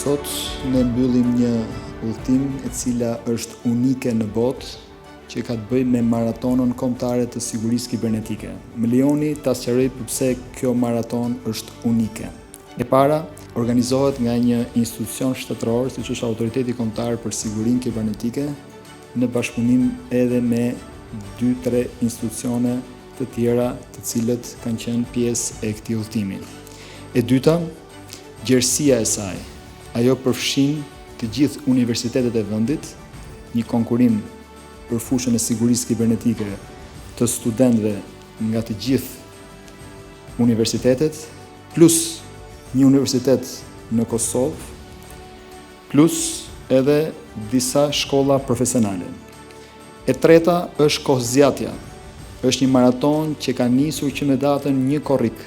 Sot ne mbyllim një udhtim e cila është unike në botë, që ka të bëjë me maratonën kombëtare të sigurisë kibernetike. Më lejoni ta sqaroj pse kjo maraton është unike. E para, organizohet nga një institucion shtetëror, siç është Autoriteti Kombëtar për Sigurinë Kibernetike, në bashkëpunim edhe me 2-3 institucione të tjera, të cilët kanë qenë pjesë e këtij udhtimi. E dyta, gjerësia e saj. Ajo përfshin të gjithë universitetet e vendit, një konkurim për fushën e sigurisë kibernetike të studentëve nga të gjithë universitetet, plus një universitet në Kosovë, plus edhe disa shkolla profesionale. E treta është kohëzgjatja. Është një maraton që ka nisur që në datën 1 korrik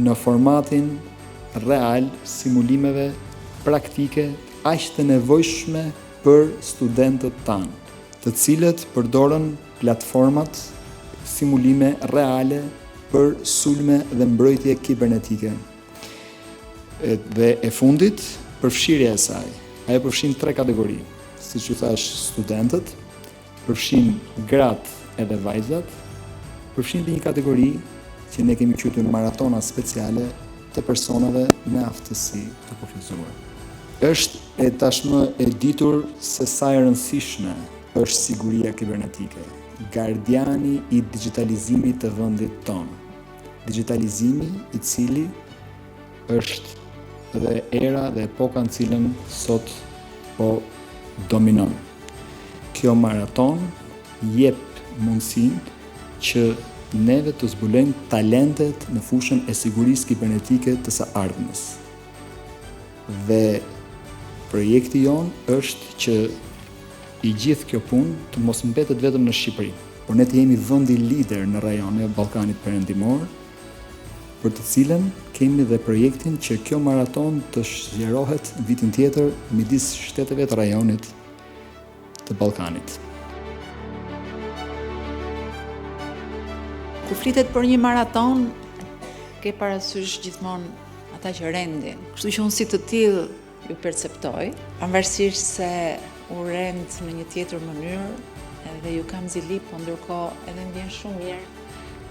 në formatin real simulimeve praktike aq të nevojshme për studentët tanë, të cilët përdoren platformat simulime reale për sulme dhe mbrojtje kibernetike. Dhe e fundit, përfshirja e saj. Ajo përfshin 3 kategori, siç u thash, studentët, përfshin gratë edhe vajzat, përfshin dhe një kategori që ne kemi quajtur maratona speciale të personave me aftësi të kufizuar. Është e tashmë e ditur se sa e rëndësishme është siguria kibernetike, gardiani i digitalizimit të vendit tonë. Digitalizimi i cili është dhe era dhe epoka në cilën sot po dominon. Kjo maraton jep mundësinë që neve të zbulojmë talentet në fushën e sigurisë kibernetike të së ardhmes. Dhe projekti jonë është që i gjithë kjo punë të mos mbetet vetëm në Shqipëri, por ne të jemi vendi lider në rajonin e Ballkanit Perëndimor, për të cilën kemi dhe projektin që kjo maraton të zgjerohet vitin tjetër midis shteteve të rajonit të Ballkanit. Kur flitet për një maraton, ke parasysh gjithmonë ata që rendin. Kështu që unë si të tillë ju perceptoj, pavarësisht se u rend në një tjetër mënyrë edhe ju kam zili, po ndërkohë edhe më vjen shumë mirë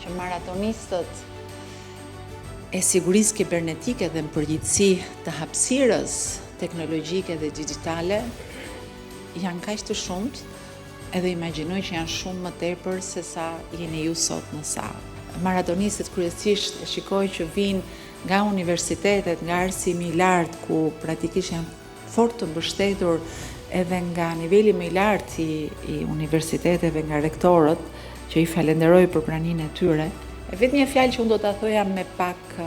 që maratonistët e sigurisë kibernetike dhe në përgjithësi të hapësirës teknologjike dhe digjitale janë kaq të shumtë, edhe imagjinoj që janë shumë më tepër se sa jeni ju sot në sallë. Maratonistët kryesisht e shikoj që vinë nga universitetet, nga arsimi i lartë, ku praktikisht janë fort të mbështetur edhe nga niveli më i lartë i universiteteve, nga rektorët, që i falenderoj për praninë e tyre. E vetëm një fjalë që unë do ta thoja me pak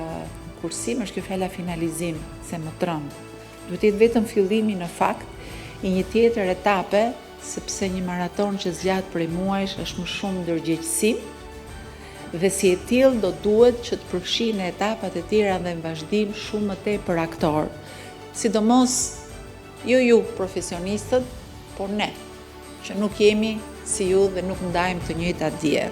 kursim është kjo fjala finalizim, se më tron. Duhet të jetë vetëm fillimi në fakt i një tjetër etape, sepse një maraton që zgjat prej muajsh është më shumë ndërgjegjësim dhe si e tillë do duhet që të përfshijë në etapat e tjera dhe në vazhdim shumë më tepër aktor, sidomos jo ju profesionistët, por ne, që nuk jemi si ju dhe nuk ndajmë të njëjtat dije.